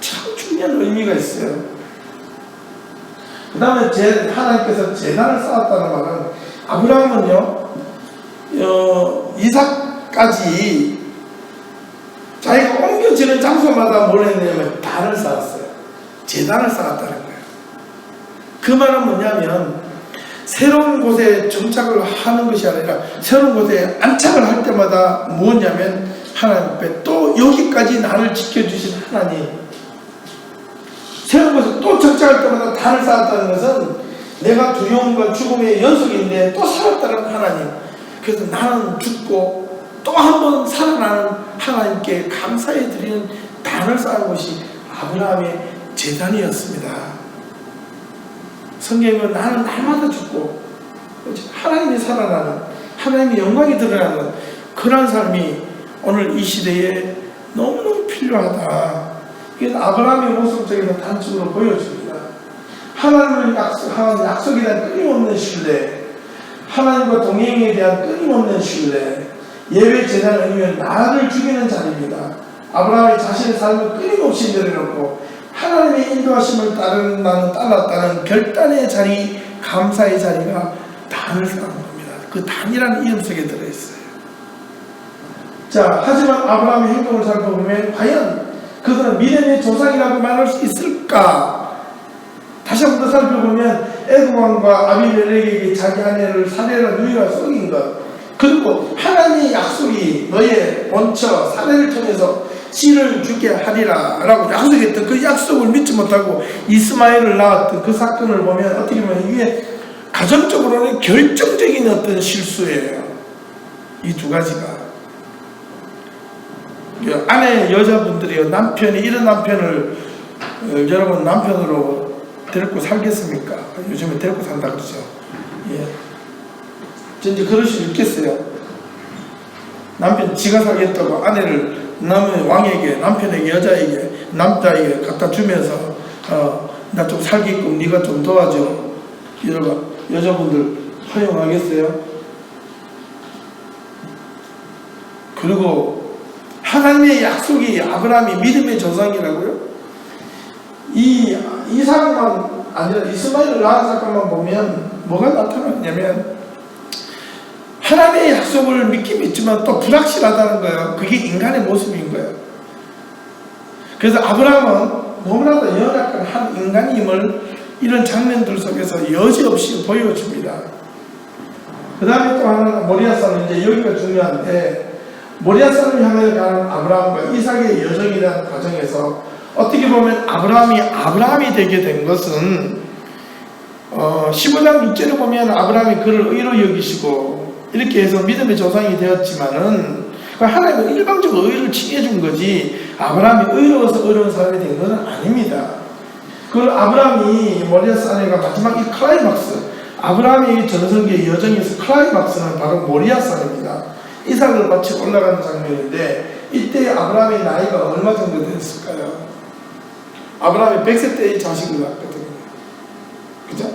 참 중요한 의미가 있어요. 그 다음에 하나님께서 제단을 쌓았다는 말은 아브라함은요 이삭까지 자기가 옮겨지는 장소마다 뭘 했냐면 단을 쌓았어요. 제단을 쌓았다는 거예요. 그 말은 뭐냐면 새로운 곳에 정착을 하는 것이 아니라 새로운 곳에 안착을 할 때마다 뭐냐면 하나님 앞에 또 여기까지 나를 지켜주신 하나님, 새로운 곳에 또 정착할 때마다 단을 쌓았다는 것은 내가 두려움과 죽음의 연속인데 또 살았다는 하나님, 그래서 나는 죽고 또 한 번 살아나는 하나님께 감사해 드리는 단을 쌓은 것이 아브라함의 제단이었습니다. 성경은 나는 날마다 죽고 하나님이 살아나는, 하나님의 영광이 드러나는 그런 삶이 오늘 이 시대에 너무너무 필요하다. 이게 아브라함의 모습 속에서 단적으로 보여줍니다. 하나님을 향한 약속에 대한 끊임없는 신뢰, 하나님과 동행에 대한 끊임없는 신뢰, 예배 제단을 의미하는 나를 죽이는 자리입니다. 아브라함이 자신의 삶을 끊임없이 내려놓고 하나님의 인도하심을 따랐다는 결단의 자리, 감사의 자리가 단을 쌓은 겁니다. 그 단이라는 이름 속에 들어있어요. 자, 하지만 아브라함의 행동을 살펴보면 과연 그들은 믿음의 조상이라고 말할 수 있을까? 다시 한 번 더 살펴보면 애굽왕과 아비멜렉에게 자기 아내를 살해한 유일한 속인 것, 그리고 하나님의 약속이 너의 본처 사례를 통해서 씨를 주게 하리라 라고 약속했던 그 약속을 믿지 못하고 이스마엘을 낳았던 그 사건을 보면 어떻게 보면 이게 가정적으로는 결정적인 어떤 실수예요. 이 두 가지가. 아내 여자분들이요, 남편이 이런 남편을 여러분 남편으로 데리고 살겠습니까? 요즘에 데리고 산다 그러죠. 예. 진짜 그럴 수 있겠어요. 남편 지가 살겠다고 아내를 남의 왕에게, 남편에게, 여자에게, 남자에게 갖다 주면서 나 좀 살게끔 네가 좀 도와줘. 이러고 여자분들 허용하겠어요? 그리고 하나님의 약속이 아브라함이 믿음의 조상이라고요? 이 사건만 아니라 이스마엘을 낳은 사건만 보면 뭐가 나타났냐면 하나님의 약속을 믿긴 믿지만 또 불확실하다는 거예요. 그게 인간의 모습인 거예요. 그래서 아브라함은 너무나도 연약한 한 인간임을 이런 장면들 속에서 여지없이 보여줍니다. 그 다음에 또 하나는 모리아산은 이제 여기가 중요한데, 모리아산을 향해 가는 아브라함과 이삭의 여정이라는 과정에서 어떻게 보면 아브라함이 되게 된 것은 15장 6절에 보면 아브라함이 그를 의로 여기시고 이렇게 해서 믿음의 조상이 되었지만은 하나님은 일방적으로 의를 칭해준 거지 아브라함이 의로워서 의로운 사람이 된 것은 아닙니다. 그 아브라함이 모리아산에가 마지막 이 클라이막스, 아브라함의 전성기의 여정에서 클라이막스는 바로 모리아산입니다. 이삭을 마치 올라가는 장면인데 이때 아브라함의 나이가 얼마 정도 됐을까요? 아브라함이 100세 때의 자식을 낳았거든요. 그죠?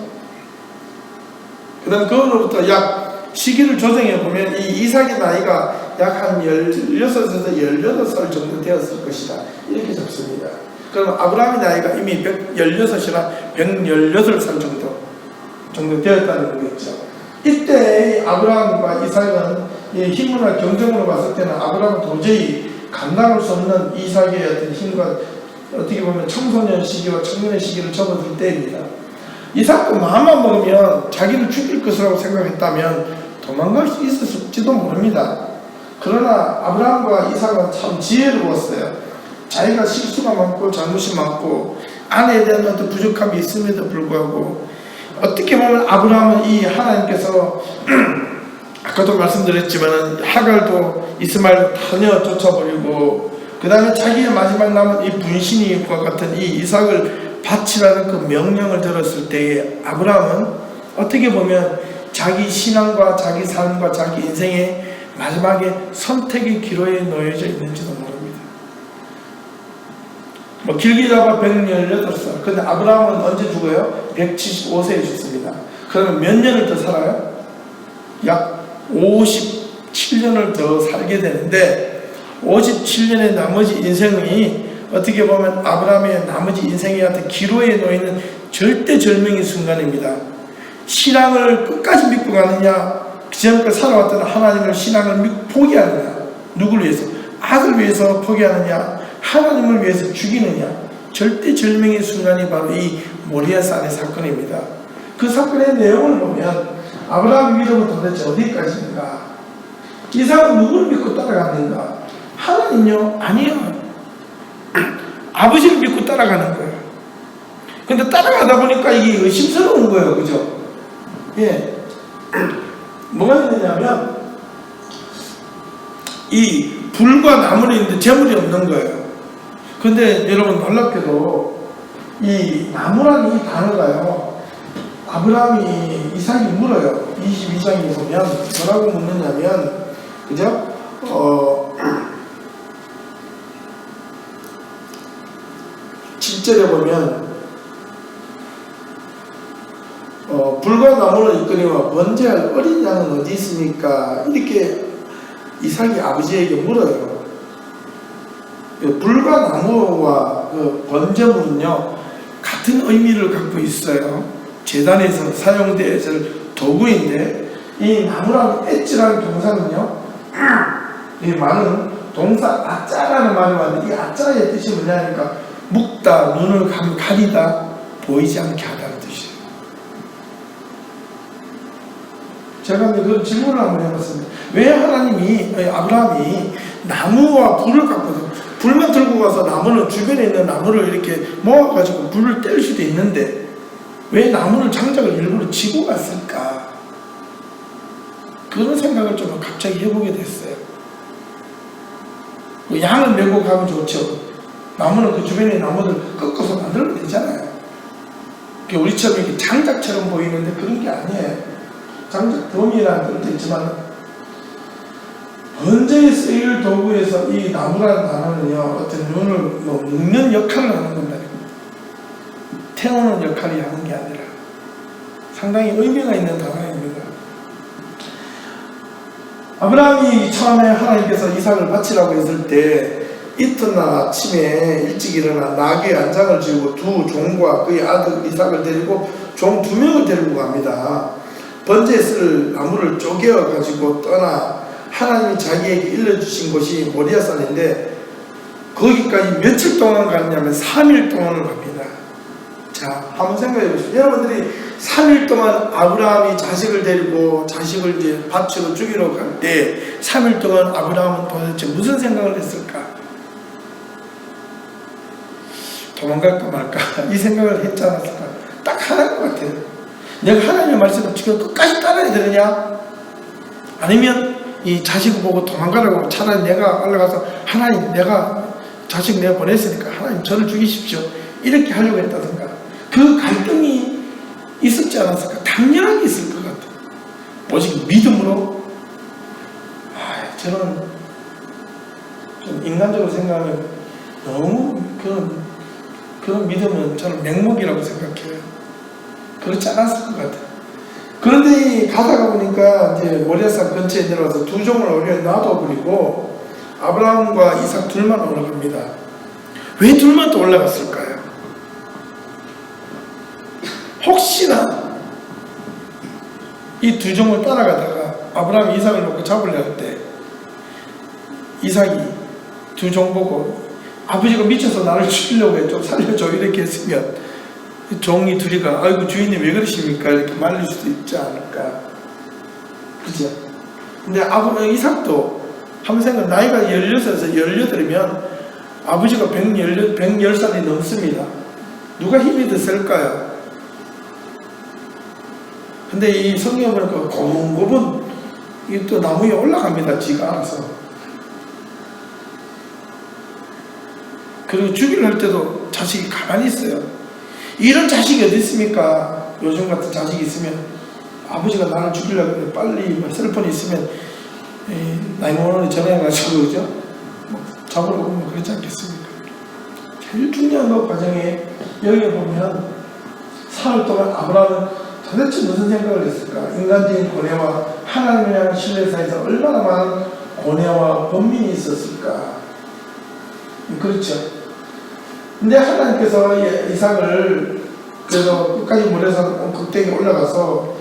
그다음 그거로부터 약 시기를 조정해 보면 이 이삭의 나이가 약 한 16에서 18살 정도 되었을 것이다. 이렇게 잡습니다. 그럼 아브라함의 나이가 이미 116이나 118살 정도 되었다는 거겠죠. 이때 아브라함과 이삭은 힘이나 경쟁으로 봤을 때는 아브라함은 도저히 감당할 수 없는 이삭의 어떤 힘과 어떻게 보면 청소년 시기와 청년의 시기를 접어들 때입니다. 이삭도 마음만 먹으면 자기를 죽일 것이라고 생각했다면 도망갈 수 있었을지도 모릅니다. 그러나 아브라함과 이삭은 참 지혜로웠어요. 자기가 실수가 많고 잘못이 많고 아내에 대한 어떤 부족함이 있음에도 불구하고 어떻게 보면 아브라함은 이 하나님께서 아까도 말씀드렸지만 하갈도 이스마엘도 전혀 쫓아버리고 그 다음에 자기의 마지막 남은 이 분신이와 같은 이 이삭을 바치라는 그 명령을 들었을 때에 아브라함은 어떻게 보면 자기 신앙과 자기 삶과 자기 인생의 마지막에 선택의 기로에 놓여져 있는지도 모릅니다. 뭐 길게 잡아 118살. 근데 아브라함은 언제 죽어요? 175세에 죽습니다. 그러면 몇 년을 더 살아요? 약 57년을 더 살게 되는데 57년의 나머지 인생이 어떻게 보면 아브라함의 나머지 인생의 어떤 기로에 놓이는 절대절명의 순간입니다. 신앙을 끝까지 믿고 가느냐, 그전까지 살아왔던 하나님을 신앙을 포기하느냐, 누구를 위해서? 아들 위해서 포기하느냐, 하나님을 위해서 죽이느냐, 절대절명의 순간이 바로 이 모리아산의 사건입니다. 그 사건의 내용을 보면 아브라함의 믿음은 도대체 어디까지인가? 이삭은 누구를 믿고 따라갔는가? 하나님요? 아니요. 아버지를 믿고 따라가는 거예요. 근데 따라가다 보니까 이게 의심스러운 거예요. 그죠? 예. 뭐가 있느냐면 이 불과 나무는 있는데 재물이 없는 거예요. 근데 여러분 놀랍게도 이 나무라는 이 단어가요, 아브라함이 이삭이 물어요. 22장에 보면 뭐라고 묻느냐면, 그죠? 7절에 보면 불과 나무를 이끌이와 번제할 어린 양은 어디 있습니까? 이렇게 이삭이 아버지에게 물어요. 불과 나무와 그 번제물은요 같은 의미를 갖고 있어요. 제단에서 사용되었을 도구인데, 이 나무라는 엣지라는 동사는요, 이 많은 동사 아짜라는 말이 왔는데, 이 아짜의 뜻이 뭐냐니까 묶다, 눈을 가리다, 보이지 않게 하다는 뜻이에요. 제가 그런 질문을 한번 해봤습니다. 왜 하나님이, 아브라함이 나무와 불을 갖고, 불만 들고 가서 나무는, 주변에 있는 나무를 이렇게 모아가지고 불을 뗄 수도 있는데 왜 나무를 장작을 일부러 지고 갔을까? 그런 생각을 좀 갑자기 해보게 됐어요. 양을 메고 가면 좋죠. 나무는 그 주변에 나무들 꺾어서 만들면 되잖아요. 우리처럼 이렇게 장작처럼 보이는데 그런 게 아니에요. 장작 더미라는 뜻도 있지만 번제에 쓰일 도구에서 이 나무라는 단어는요, 어떤 눈을 묶는 역할을 하는 겁니다. 태우는 역할이 하는 게 아니라 상당히 의미가 있는 단어입니다. 아브라함이 처음에 하나님께서 이삭을 바치라고 했을 때 이튿날 아침에 일찍 일어나 나귀의 안장을 지우고 두 종과 그의 아들 이삭을 데리고 종 2명을 데리고 갑니다. 번제에 쓸 나무를 쪼개어 가지고 떠나 하나님이 자기에게 일러주신 곳이 모리아산인데 거기까지 며칠 동안 갔냐면 3일 동안을 갑니다. 자, 한번 생각해 보십시오. 여러분들이 3일 동안 아브라함이 자식을 데리고 자식을 이제 바치러 죽이러 갈 때 3일 동안 아브라함은 도대체 무슨 생각을 했을까? 도망갈까 말까? 이 생각을 했지 않았을까? 딱 하나인 것 같아요. 내가 하나님의 말씀을 지켜 끝까지 따라야 되느냐? 아니면 이 자식을 보고 도망가라고, 차라리 내가 올라가서 하나님, 내가 자식 내가 보냈으니까 하나님 저를 죽이십시오, 이렇게 하려고 했다든가, 그 갈등이 있었지 않았을까? 당연하게 있을 것 같아요. 오직 믿음으로, 저는 좀 인간적으로 생각하면 너무 그런 믿음은 저는 맹목이라고 생각해요. 그렇지 않았을 것 같아요. 그런데 가다가 보니까 이제 모리아산 근처에 내려와서 두 종을 올려 놔둬버리고 아브라함과 이삭 둘만 올라갑니다. 왜 둘만 또 올라갔을까요? 혹시나 이 두 종을 따라가다가 아브라함이 이삭을 놓고 잡으려 할 때 이삭이 두 종 보고 아버지가 미쳐서 나를 죽이려고 해, 좀 살려줘, 이렇게 했으면 종이 둘이가 아이고 주인님 왜 그러십니까? 이렇게 말릴 수도 있지 않을까. 그죠? 근데 이삭도 한번 생각, 나이가 16에서 18이면 아버지가 110살이 넘습니다. 누가 힘이 더 셀까요? 근데 이 성경에 보니까 고분고분 이 또 나무 위에 올라갑니다. 지가 알아서. 그리고 죽이려 할 때도 자식이 가만히 있어요. 이런 자식이 어디 있습니까? 요즘 같은 자식이 있으면 아버지가 나를 죽이려고 그래. 빨리 셀폰이 있으면 나이 먹는 전화해가지고 그죠? 잡으려고 뭐 그러지 않겠습니까? 제일 중요한 것 과정에 여기 보면 사흘 동안 아브라함은 도대체 무슨 생각을 했을까? 인간적인 고뇌와 하나님을 향한 신뢰 사이에서 얼마나 많은 고뇌와 번민이 있었을까? 그렇죠. 근데 하나님께서 이삭을 그래서 끝까지 모래산 꼭대기에 올라가서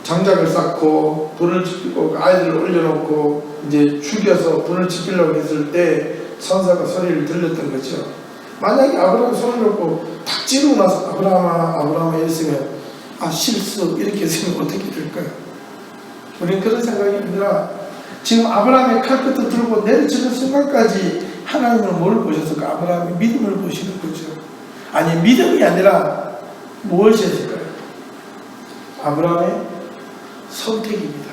장작을 쌓고 불을 지피고 아이들을 올려놓고 이제 죽여서 불을 지피려고 했을 때 천사가 소리를 들렸던 거죠. 만약에 아브라함이 손을 놓고 탁 찌르고 나서 아브라함아 했으면 실수 이렇게 했으면 어떻게 될까요? 우리는 그런 생각이 아니라 지금 아브라함의 칼끝을 들고 내리치는 순간까지 하나님은 뭘 보셨을까? 아브라함의 믿음을 보시는 거죠. 아니, 믿음이 아니라 무엇이었을까요? 아브라함의 선택입니다.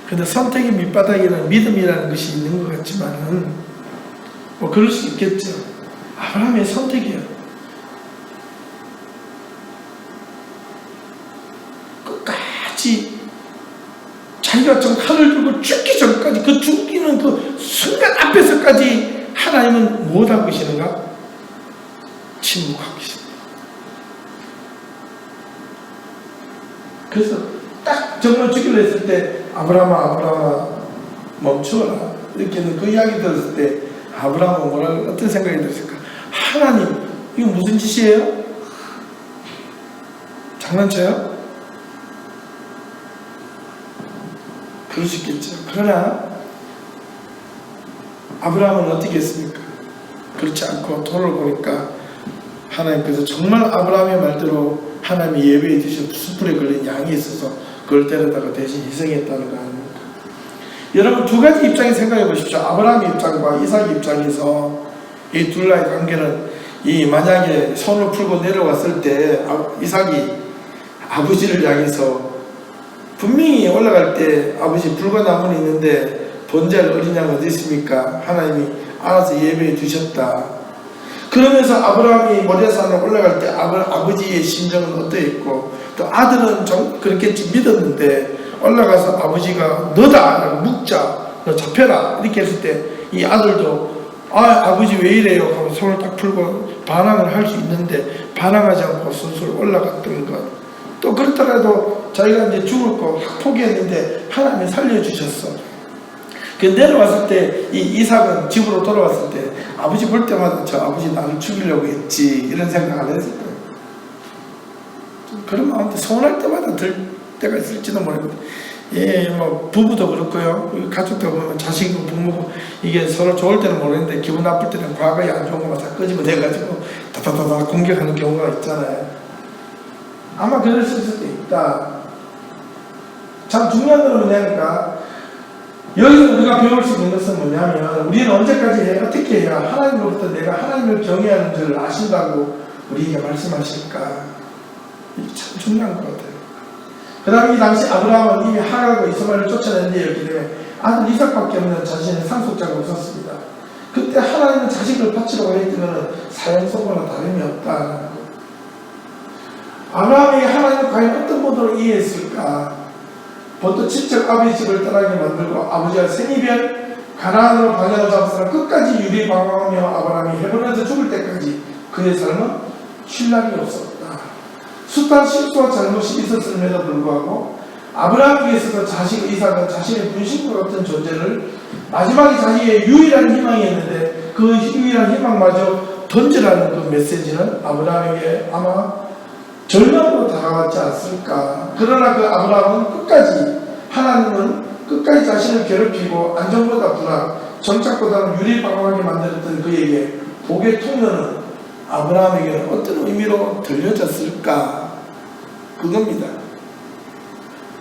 그런데 선택의 밑바닥에는 믿음이라는 것이 있는 것 같지만은 뭐 그럴 수 있겠죠. 아브라함의 선택이에요. 끝까지 자기가 좀 칼을 들고 죽기 전까지 그 죽이는 그 순간 앞에서까지 하나님은 무엇하고 계시는가? 침묵하고 계십니다. 그래서 딱 정말 죽이려 했을 때 아브라함아 멈추어라 이렇게는 그 이야기 들었을 때 아브라함은 뭐라고 어떤 생각이 들었을까? 하나님 이거 무슨 짓이에요? 장난쳐요? 그럴 수 있겠죠. 그러나 아브라함은 어떻게 했습니까? 그렇지 않고 돌을 보니까 하나님께서 정말 아브라함의 말대로 하나님이 예배해 주신 숯불에 걸린 양이 있어서 그걸 때려다가 대신 희생했다는 거 아닙니까? 여러분 두 가지 입장에 생각해 보십시오. 아브라함의 입장과 이삭의 입장에서 이 둘의 관계는 만약에 손을 풀고 내려왔을 때 이삭이 아버지를 향해서 분명히 올라갈 때 아버지 붉은 나무는 있는데 번제할 어린 양 어디 있습니까? 하나님이 알아서 예배해 주셨다. 그러면서 아브라함이 모리아산으로 올라갈 때 아버지의 심정은 어떠했고 또 아들은 좀 그렇겠지 믿었는데 올라가서 아버지가 너다 라고 묵자 너 잡혀라 이렇게 했을 때 이 아들도 아버지 왜 이래요 하고 손을 딱 풀고 반항을 할 수 있는데 반항하지 않고 스스로 올라갔던 것. 또 그렇더라도 자기가 이제 죽을 거 포기했는데 하나님이 살려주셨어. 그 내려왔을 때 이삭은 집으로 돌아왔을 때 아버지 볼 때마다 저 아버지 나를 죽이려고 했지 이런 생각 안 했을 거예요. 그런 마음인데 서운할 때마다 들 때가 있을지도 모르겠는데 뭐 부부도 그렇고요. 가족도 보면 자식이고 부모고 이게 서로 좋을 때는 모르겠는데 기분 나쁠 때는 과거에 안 좋은 것만 다 끄집어 내가지고 다다다다 공격하는 경우가 있잖아요. 아마 그럴 수도 있다. 참 중요한 건 뭐냐니까 여기서 우리가 배울 수 있는 것은 뭐냐면 우리는 언제까지 어떻게 해야 하나님으로부터 내가 하나님을 경외하는 줄 아신다고 우리에게 말씀하실까. 이게 참 중요한 것 같아요. 그 다음에 이 당시 아브라함은 이미 하갈과 이스마엘을 쫓아낸 데였기 때문에 아들 이삭밖에 없는 자신의 상속자가 없었습니다. 그때 하나님은 자식을 바치려고 했으면 사형선고나 다름이 없다는 것. 아브라함이 하나님을 과연 어떤 모드로 이해했을까? 보통 친척 아버지 집을 떠나게 만들고 아버지가 생이별 가나안으로 방향을 잡았으나 끝까지 유리방황하며 아브라함이 헤브론에서 죽을 때까지 그의 삶은 신랑이 없었다. 숱한 실수와 잘못이 있었음에도 불구하고 아브라함에게서도 자식 이삭은 자신의 분신과 같은 존재를 마지막에 자기의 유일한 희망이었는데 그 유일한 희망마저 던지라는 그 메시지는 아브라함에게 아마 절망으로 다가왔지 않았을까. 그러나 그 아브라함은 끝까지, 하나님은 끝까지 자신을 괴롭히고 안전보다 불안, 정착보다는 유리방황하게 만들었던 그에게 복의 통로는 아브라함에게는 어떤 의미로 들려졌을까. 그겁니다.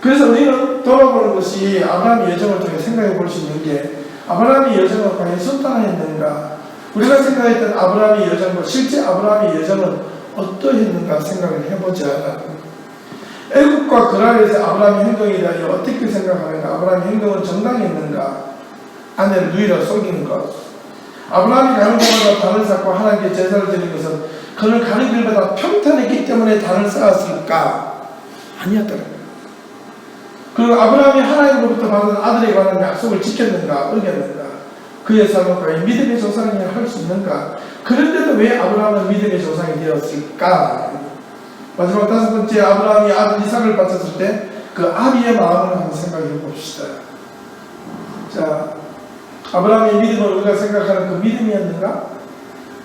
그래서 우리는 돌아보는 것이 아브라함의 여정을 통해 생각해 볼 수 있는 게, 아브라함의 여정은 과연 순탄했는가, 우리가 생각했던 아브라함의 여정과 실제 아브라함의 여정은 어떠했는가 생각을 해보자. 애국과 그랄에서 아브라함의 행동에 대하여 어떻게 생각하는가? 아브라함의 행동은 정당했는가? 아내를 누이라 속이는 것. 아브라함이 가는 곳마다 단을 쌓고 하나님께 제사를 드리는 것은 그는 가는 길마다 평탄했기 때문에 단을 쌓았을까? 아니었더라. 그리고 아브라함이 하나님으로부터 받은 아들에 관한 약속을 지켰는가? 어겼는가? 그의 삶은 과연 믿음의 조상이 할 수 있는가? 그런데도 왜 아브라함은 믿음의 조상이 되었을까? 마지막 다섯 번째, 아브라함이 아들 이삭을 바쳤을 때 그 아비의 마음을 한번 생각해 봅시다. 자, 아브라함의 믿음을 우리가 생각하는 그 믿음이었는가?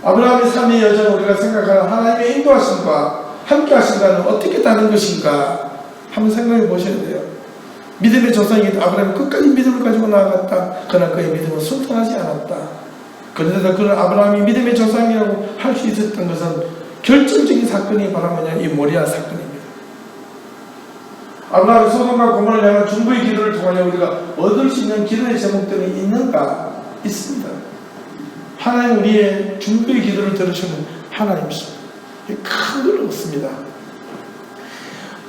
아브라함의 삶의 여정을 우리가 생각하는 하나님의 인도하심과 함께 하신다는 어떻게 다른 것인가? 한번 생각해 보셔야 돼요. 믿음의 조상이 아브라함이 끝까지 믿음을 가지고 나아갔다. 그러나 그의 믿음은 순탄하지 않았다. 그런데도 그런 아브라함이 믿음의 조상이라고 할 수 있었던 것은 결정적인 사건이 바로 뭐냐, 이 모리아 사건입니다. 아브라함이 소돔과 고모를 향한 중보의 기도를 통하여 우리가 얻을 수 있는 기도의 제목들이 있는가? 있습니다. 하나님 우리의 중보의 기도를 들으시는 하나님이십니다. 큰 걸 얻습니다.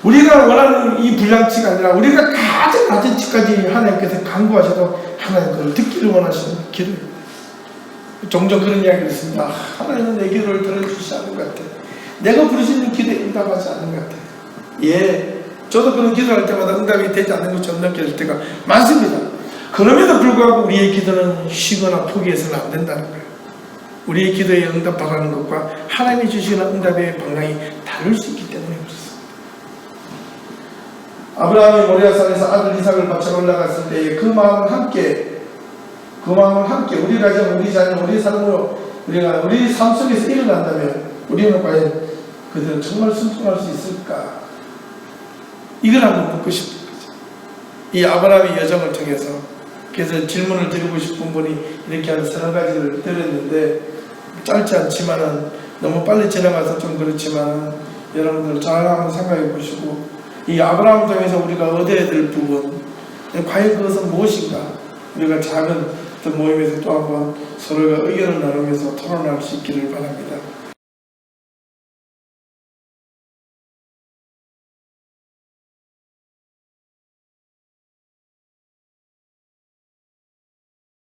우리가 원하는 이 분량치가 아니라 우리가 가장 낮은 치까지 하나님께서 간구하셔도 하나님 그걸 듣기를 원하시는 기도입니다. 종종 그런 이야기를 했습니다. 하나님은 내 기도를 들어주시지 않는 것 같아. 내가 부르시는 기도에 응답하지 않는 것 같아. 예, 저도 그런 기도할 때마다 응답이 되지 않는 것처럼 느껴질 때가 많습니다. 그럼에도 불구하고 우리의 기도는 쉬거나 포기해서는 안 된다는 거예요. 우리의 기도에 응답하라는 것과 하나님이 주시는 응답의 방향이 다를 수 있기 때문에 그렇습니다. 아브라함이 모리아산에서 아들 이삭을 바쳐 올라갔을 때에 그 마음을 함께 우리 가정, 우리 자녀, 우리 삶으로 우리가 우리 삶 속에서 일어난다면 우리는 과연 그들은 정말 순종할 수 있을까? 이걸 한번 묻고 싶은 거죠. 이 아브라함의 여정을 통해서. 그래서 질문을 드리고 싶은 분이 이렇게 한 30가지를 드렸는데 짧지 않지만은 너무 빨리 지나가서 좀 그렇지만 여러분들 잘 한번 생각해 보시고 이 아브라함을 통해서 우리가 얻어야 될 부분, 과연 그것은 무엇인가? 우리가 작은 모임에서 또 한번 서로가 의견을 나누면서 토론할 수 있기를 바랍니다.